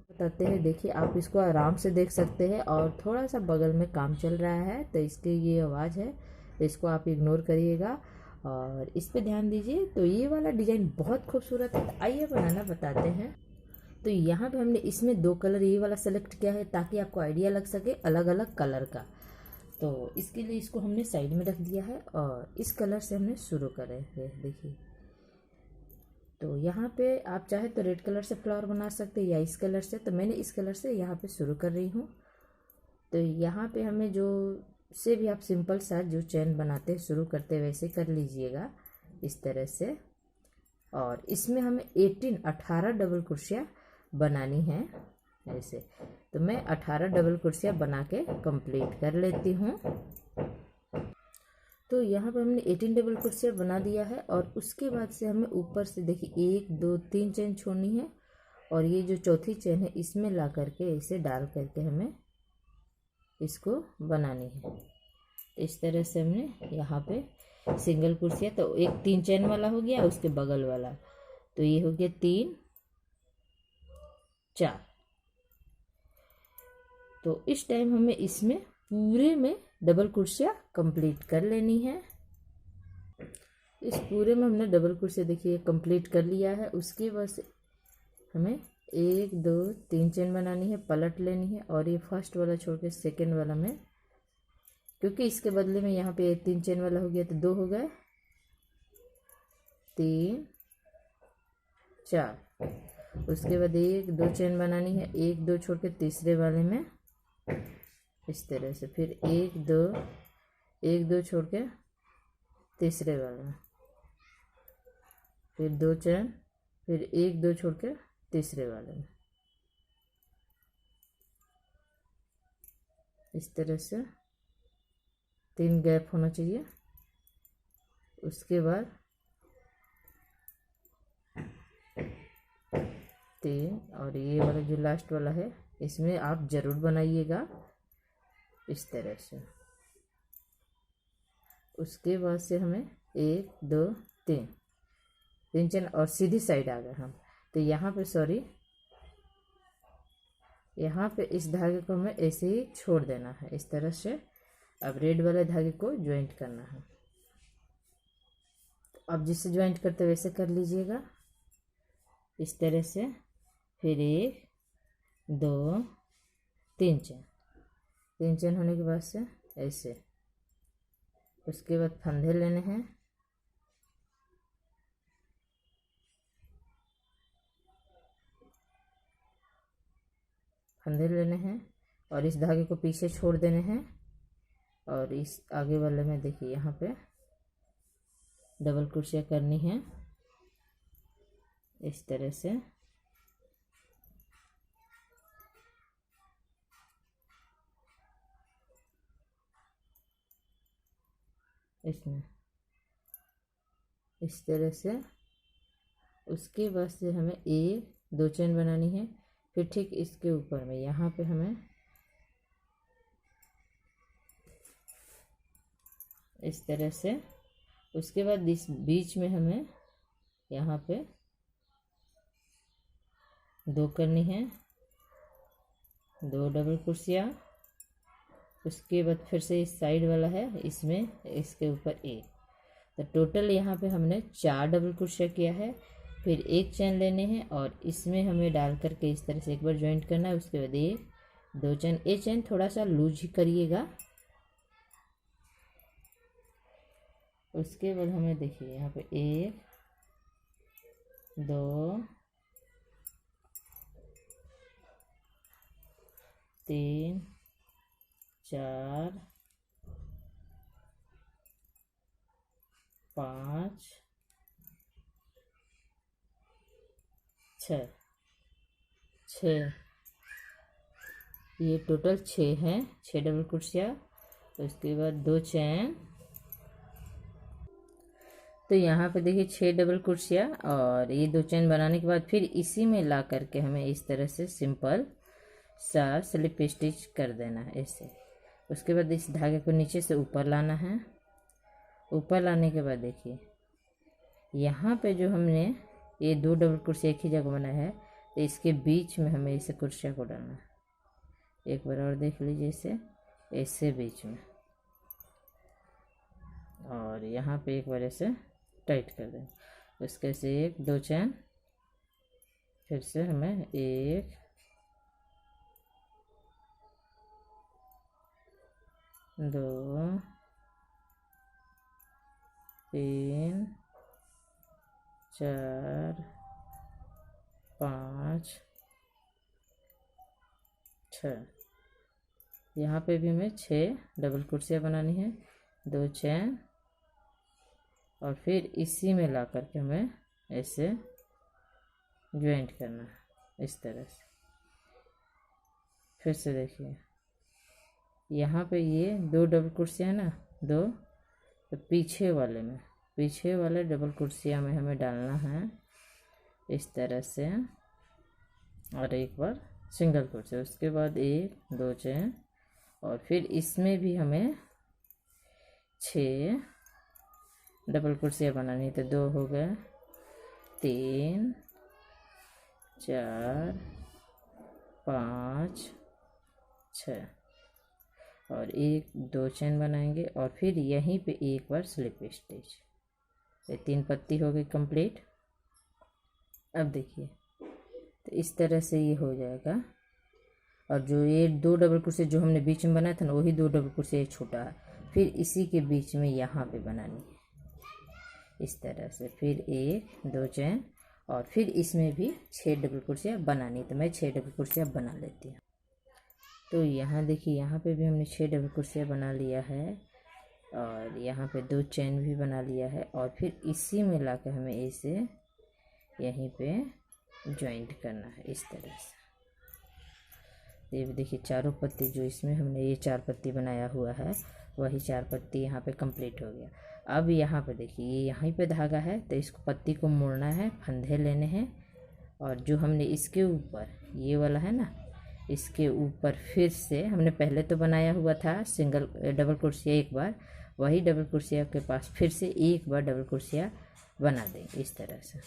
बताते हैं। देखिए आप इसको आराम से देख सकते हैं और थोड़ा सा बगल में काम चल रहा है तो इसकी ये आवाज़ है, तो इसको आप इग्नोर करिएगा और इस पे ध्यान दीजिए। तो ये वाला डिज़ाइन बहुत खूबसूरत है, तो आइए बनाना बताते हैं। तो यहाँ पे हमने इसमें 2 कलर ये वाला सेलेक्ट किया है ताकि आपको आइडिया लग सके अलग अलग कलर का। तो इसके लिए इसको हमने साइड में रख दिया है और इस कलर से हमने शुरू कर रहे हैं। देखिए तो यहाँ पे आप चाहे तो रेड कलर से फ्लावर बना सकते हैं या इस कलर से, तो मैंने इस कलर से यहाँ पे शुरू कर रही हूँ। तो यहाँ पे हमें जो से भी आप सिंपल सा जो चैन बनाते हैं शुरू करते वैसे कर लीजिएगा इस तरह से। और इसमें हमें 18 डबल कुर्सियाँ बनानी हैं ऐसे। तो मैं 18 डबल कुर्सियाँ बना के कंप्लीट कर लेती हूँ। तो यहाँ पर हमने 18 डबल कुर्सियाँ बना दिया है और उसके बाद से हमें ऊपर से देखिए 1 2 3 चेन छोड़नी है और ये जो चौथी चेन है इसमें ला करके इसे डाल करके हमें इसको बनानी है। इस तरह से हमने यहाँ पे सिंगल कुर्सियाँ, तो एक 3 चेन वाला हो गया, उसके बगल वाला तो ये हो गया 3 4। तो इस टाइम हमें इसमें पूरे में डबल कुर्सियाँ कंप्लीट कर लेनी है। इस पूरे में हमने डबल कुर्सियाँ देखिए कंप्लीट कर लिया है। उसके बाद हमें 1 2 3 चेन बनानी है, पलट लेनी है और ये फर्स्ट वाला छोड़ के सेकेंड वाला में, क्योंकि इसके बदले में यहाँ पे 3 चेन वाला हो गया तो 2 हो गए, 3 4। उसके बाद 1 2 चेन बनानी है, 1 2 छोड़ के तीसरे वाले में इस तरह से, फिर 1 2 छोड़ के तीसरे वाले में, फिर 2 चेन, फिर 1 2 छोड़ के तीसरे वाले में इस तरह से 3 गैप होना चाहिए। उसके बाद 3 और ये वाला जो लास्ट वाला है इसमें आप ज़रूर बनाइएगा इस तरह से। उसके बाद से हमें 1 2 3 चेन और सीधी साइड आ गए हम। तो यहाँ पे सॉरी, यहाँ पे इस धागे को हमें ऐसे ही छोड़ देना है इस तरह से। अब रेड वाले धागे को ज्वाइंट करना है। तो अब जिससे ज्वाइंट करते वैसे कर लीजिएगा इस तरह से। फिर 1 2 3 चेन, 3 चेन होने के बाद से ऐसे। उसके बाद फंदे लेने हैं, फंदे लेने हैं और इस धागे को पीछे छोड़ देने हैं और इस आगे वाले में देखिए यहाँ पे डबल कुर्सियाँ करनी है इस तरह से। इसमें इस तरह से। उसके बाद से हमें 1 2 चेन बनानी है, फिर ठीक इसके ऊपर में यहाँ पे हमें इस तरह से। उसके बाद इस बीच में हमें यहाँ पे 2 करनी है, 2 डबल कुर्सियाँ। उसके बाद फिर से इस साइड वाला है इसमें इसके ऊपर 1। तो टोटल यहाँ पे हमने 4 डबल कुर्सियाँ किया है। फिर 1 चेन लेने हैं और इसमें हमें डाल करके इस तरह से एक बार ज्वाइंट करना है। उसके बाद 1 2 चेन, ये चेन थोड़ा सा लूज ही करिएगा। उसके बाद हमें देखिए यहाँ पे 1 2 3 4 5 6 ये टोटल 6 हैं, 6 डबल कुर्सियाँ। तो उसके बाद 2 चेन। तो यहाँ पे देखिए 6 डबल कुर्सियाँ और ये 2 चेन बनाने के बाद फिर इसी में ला करके हमें इस तरह से सिंपल सा स्लिप स्टिच कर देना है ऐसे। उसके बाद इस धागे को नीचे से ऊपर लाना है। ऊपर लाने के बाद देखिए यहाँ पे जो हमने ये 2 डबल कुर्सी एक ही जगह बनाया है, तो इसके बीच में हमें इसे कुर्सिया को डालना है। एक बार और देख लीजिए इसे, ऐसे बीच में, और यहाँ पे एक बार ऐसे टाइट कर देंगे। उसके से 1 2 चैन, फिर से हमें 1 2 3 4 5 6, यहाँ पे भी हमें 6 डबल कुर्सियाँ बनानी है, 2 चैन, और फिर इसी में ला करके हमें ऐसे ज्वाइंट करना है इस तरह से। फिर से देखिए, यहाँ पे ये 2 डबल कुर्सियाँ ना, 2, तो पीछे वाले डबल कुर्सियाँ में हमें डालना है इस तरह से, और एक बार सिंगल कुर्सी, उसके बाद 1 2 चैन, और फिर इसमें भी हमें 6 डबल कुर्सियाँ बनानी है। तो 2 हो गए, 3 4 5 6, और 1 2 चैन बनाएंगे, और फिर यहीं पे एक बार स्लिप स्टिच। ये 3 पत्ती हो गई कंप्लीट। अब देखिए, तो इस तरह से ये हो जाएगा। और जो ये 2 डबल कुर्सी जो हमने बीच में बनाया था ना, वही 2 डबल कुर्सी छोटा है, फिर इसी के बीच में यहाँ पे बनानी है इस तरह से। फिर 1 2 चैन, और फिर इसमें भी 6 डबल कुर्सियाँ बनानी। तो मैं 6 डबल कुर्सियाँ बना लेती हूँ। तो यहाँ देखिए, यहाँ पे भी हमने 6 डबल कुर्सियाँ बना लिया है, और यहाँ पे 2 चैन भी बना लिया है, और फिर इसी में लाकर हमें इसे यहीं पे जॉइंट करना है इस तरह से। ये भी देखिए, चारों पत्ती जो इसमें हमने ये 4 पत्ती बनाया हुआ है, वही 4 पत्ती यहाँ पे कंप्लीट हो गया। अब यहाँ पे देखिए, ये यहाँ पे धागा है, तो इसको पत्ती को मोड़ना है, फंदे लेने हैं, और जो हमने इसके ऊपर ये वाला है ना, इसके ऊपर फिर से हमने पहले तो बनाया हुआ था सिंगल डबल कुर्सियाँ एक बार, वही डबल कुर्सियाँ के पास फिर से एक बार डबल कुर्सियाँ बना देंगे इस तरह से।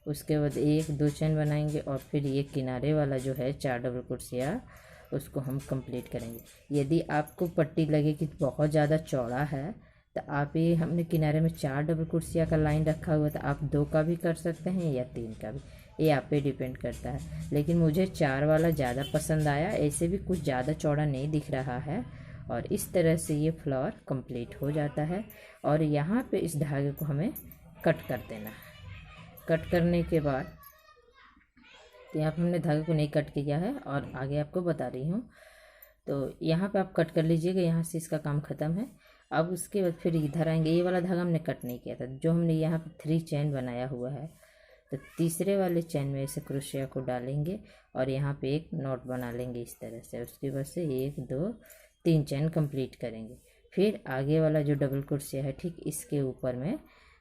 उसके बाद 1 2 चैन बनाएंगे, और फिर ये किनारे वाला जो है 4 डबल कुर्सियाँ, उसको हम कंप्लीट करेंगे। यदि आपको पट्टी लगे कि बहुत ज़्यादा चौड़ा है, तो आप ये हमने किनारे में 4 डबल कुर्सियाँ का लाइन रखा हुआ था, आप 2 का भी कर सकते हैं या 3 का भी, ये आप पे डिपेंड करता है। लेकिन मुझे 4 वाला ज़्यादा पसंद आया, ऐसे भी कुछ ज़्यादा चौड़ा नहीं दिख रहा है। और इस तरह से ये फ्लावर कंप्लीट हो जाता है। और यहाँ पे इस धागे को हमें कट कर देना है। कट करने के बाद, तो यहाँ पर हमने धागे को नहीं कट किया है और आगे आपको बता रही हूँ। तो यहाँ पे आप कट कर लीजिएगा, यहाँ से इसका काम ख़त्म है। अब उसके बाद फिर इधर आएंगे, ये वाला धागा हमने कट नहीं किया था, जो हमने यहाँ पे 3 चैन बनाया हुआ है, तो तीसरे वाले चैन में ऐसे क्रोशिया को डालेंगे और यहाँ पे एक नॉट बना लेंगे इस तरह से। उसके बाद से 1 2 3 चैन कंप्लीट करेंगे। फिर आगे वाला जो डबल क्रोशिया है, ठीक इसके ऊपर में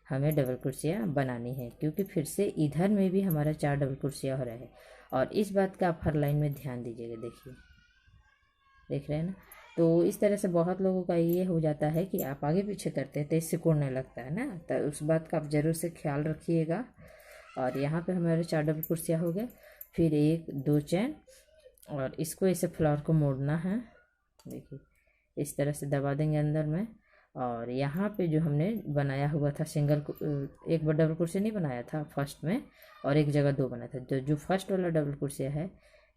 हमें डबल क्रोशिया बनानी है, क्योंकि फिर से इधर में भी हमारा 4 डबल क्रोशिया हो रहा है। और इस बात का आप हर लाइन में ध्यान दीजिएगा। देखिए, देख रहे हैं ना। तो इस तरह से बहुत लोगों का ये हो जाता है कि आप आगे पीछे करते हैं तो इससे सिकुड़ने लगता है ना, तो उस बात का आप ज़रूर से ख्याल रखिएगा। और यहाँ पे हमारे 4 डबल क्रोशिया हो गए। फिर 1 2 चैन, और इसको ऐसे फ्लावर को मोड़ना है। देखिए, इस तरह से दबा देंगे अंदर में। और यहाँ पे जो हमने बनाया हुआ था सिंगल, एक बार डबल क्रोशिया नहीं बनाया था फर्स्ट में, और एक जगह 2 बनाया था। जो फर्स्ट वाला डबल क्रोशिया है,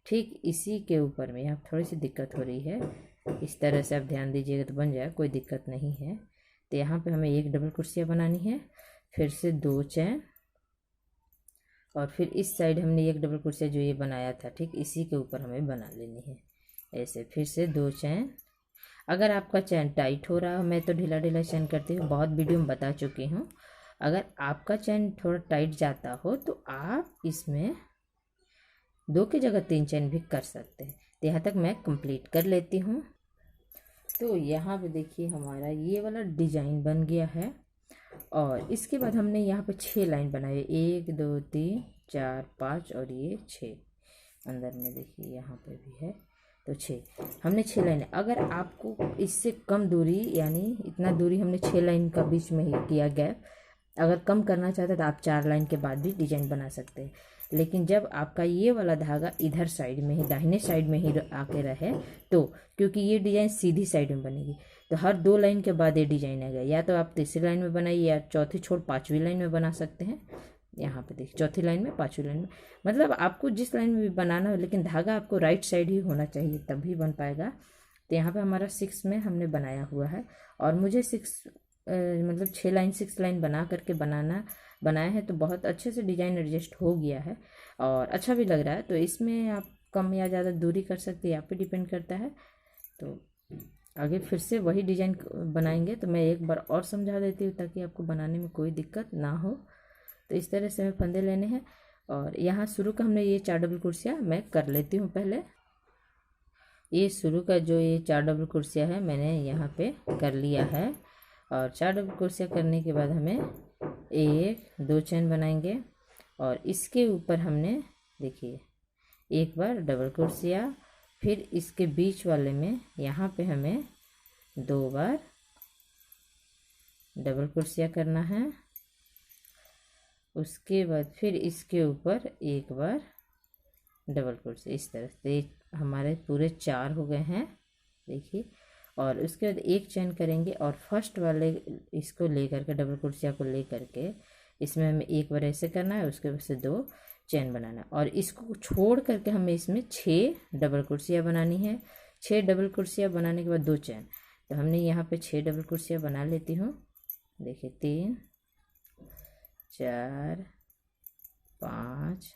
ठीक इसी के ऊपर में यहाँ थोड़ी सी दिक्कत हो रही है, इस तरह से आप ध्यान दीजिएगा तो बन जाए, कोई दिक्कत नहीं है। तो यहाँ पे हमें 1 डबल क्रोशिया बनानी है, फिर से 2 चैन, और फिर इस साइड हमने 1 डबल क्रोशिया जो ये बनाया था, ठीक इसी के ऊपर हमें बना लेनी है ऐसे। फिर से 2 चैन। अगर आपका चैन टाइट हो रहा हो, मैं तो ढीला ढीला चैन करती हूँ, बहुत वीडियो में बता चुकी हूँ। अगर आपका चैन थोड़ा टाइट जाता हो तो आप इसमें 2 की जगह 3 चैन भी कर सकते हैं। तो यहाँ तक मैं कंप्लीट कर लेती हूँ। तो यहाँ पे देखिए, हमारा ये वाला डिजाइन बन गया है। और इसके बाद हमने यहाँ पे 6 लाइन बनाए, 1 2 3 4 5 और ये 6 अंदर में। देखिए यहाँ पे भी है, तो 6 हमने 6 लाइन। अगर आपको इससे कम दूरी, यानी इतना दूरी हमने 6 लाइन का बीच में ही किया गैप, अगर कम करना चाहते तो आप 4 लाइन के बाद भी डिजाइन बना सकते हैं। लेकिन जब आपका ये वाला धागा इधर साइड में ही, दाहिने साइड में ही आके रहे तो, क्योंकि ये डिजाइन सीधी साइड में बनेगी, तो हर 2 लाइन के बाद ये डिजाइन आएगा। या तो आप तीसरी लाइन में बनाइए या चौथी छोड़ 5वीं लाइन में बना सकते हैं। यहाँ पे देखिए, चौथी लाइन में, 5वीं लाइन में, मतलब आपको जिस लाइन में भी बनाना हो, लेकिन धागा आपको राइट साइड ही होना चाहिए, तभी बन पाएगा। तो यहाँ पे हमारा 6 में हमने बनाया हुआ है, और मुझे 6 मतलब 6 लाइन 6 लाइन बना करके बनाया है, तो बहुत अच्छे से डिजाइन एडजस्ट हो गया है और अच्छा भी लग रहा है। तो इसमें आप कम या ज़्यादा दूरी कर सकते हैं, आप पे डिपेंड करता है। तो आगे फिर से वही डिजाइन बनाएंगे, तो मैं एक बार और समझा देती हूँ ताकि आपको बनाने में कोई दिक्कत ना हो। तो इस तरह से हमें फंदे लेने हैं, और यहाँ शुरू का हमने ये 4 डबल कुर्सियाँ मैं कर लेती हूँ। पहले ये शुरू का जो ये 4 डबल कुर्सियाँ है मैंने यहाँ पे कर लिया है, और 4 डबल कुर्सियाँ करने के बाद हमें 1 2 चेन बनाएंगे, और इसके ऊपर हमने देखिए एक बार डबल कुर्सियाँ, फिर इसके बीच वाले में यहाँ पे हमें 2 बार डबल कुर्सियाँ करना है। उसके बाद फिर इसके ऊपर एक बार डबल कुर्सी, इस तरह से हमारे पूरे 4 हो गए हैं देखिए। और उसके बाद एक चेन करेंगे, और फर्स्ट वाले इसको लेकर के, डबल कुर्सियाँ को लेकर के इसमें हमें एक बार ऐसे करना है, उसके बाद से 2 चेन बनाना, और इसको छोड़ करके हमें इसमें 6 डबल कुर्सियाँ बनानी है। 6 डबल कुर्सियाँ बनाने के बाद 2 चेन, तो हमने यहाँ पे 6 डबल कुर्सियाँ बना लेती हूँ। देखिए 3 4 5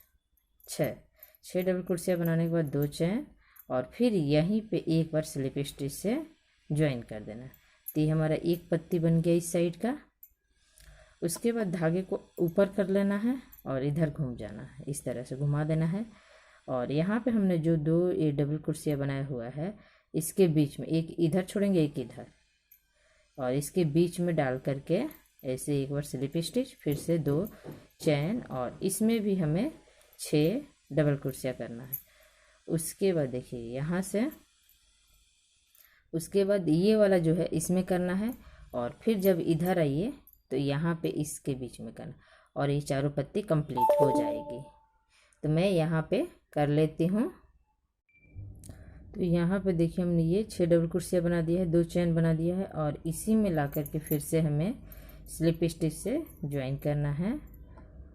6 डबल कुर्सियाँ बनाने के बाद 2 चेन, और फिर यहीं पे एक बार स्लिप स्टिच से ज्वाइन कर देना। तो ये हमारा एक पत्ती बन गया इस साइड का। उसके बाद धागे को ऊपर कर लेना है और इधर घूम जाना है, इस तरह से घुमा देना है। और यहाँ पे हमने जो 2 ये डबल कुर्सियाँ बनाया हुआ है, इसके बीच में एक इधर छोड़ेंगे, एक इधर, और इसके बीच में डाल करके ऐसे एक बार स्लिप स्टिच, फिर से 2 चेन, और इसमें भी हमें 6 डबल कुर्सियाँ करना है। उसके बाद देखिए यहाँ से, उसके बाद ये वाला जो है इसमें करना है, और फिर जब इधर आइए तो यहाँ पे इसके बीच में करना, और ये चारों पत्ती कंप्लीट हो जाएगी। तो मैं यहाँ पे कर लेती हूँ। तो यहाँ पे देखिए हमने ये 6 डबल कुर्सियाँ बना दिया है, 2 चेन बना दिया है, और इसी में ला करके फिर से हमें स्लिप स्टिच से ज्वाइन करना है।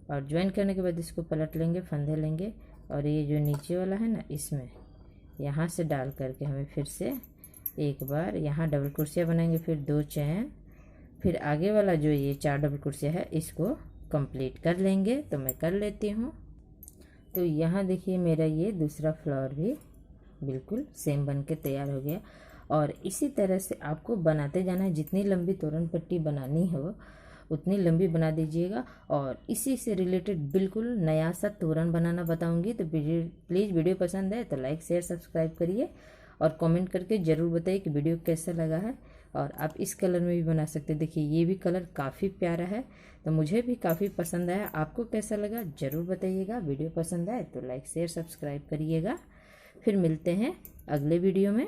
और ज्वाइन करने के बाद इसको पलट लेंगे, फंदे लेंगे, और ये जो नीचे वाला है ना, इसमें यहाँ से डाल करके हमें फिर से एक बार यहाँ डबल कुर्सियाँ बनाएंगे, फिर 2 चेन, फिर आगे वाला जो ये 4 डबल कुर्सियाँ है इसको कंप्लीट कर लेंगे। तो मैं कर लेती हूँ। तो यहाँ देखिए मेरा ये दूसरा फ्लावर भी बिल्कुल सेम बन के तैयार हो गया, और इसी तरह से आपको बनाते जाना है। जितनी लंबी तोरण पट्टी बनानी हो उतनी लंबी बना दीजिएगा, और इसी से रिलेटेड बिल्कुल नया सा तोरण बनाना बताऊंगी। तो प्लीज़ वीडियो पसंद है तो लाइक शेयर सब्सक्राइब करिए, और कमेंट करके ज़रूर बताइए कि वीडियो कैसा लगा है। और आप इस कलर में भी बना सकते हैं। देखिए ये भी कलर काफ़ी प्यारा है, तो मुझे भी काफ़ी पसंद आया। आपको कैसा लगा ज़रूर बताइएगा। वीडियो पसंद आए तो लाइक शेयर सब्सक्राइब करिएगा। फिर मिलते हैं अगले वीडियो में।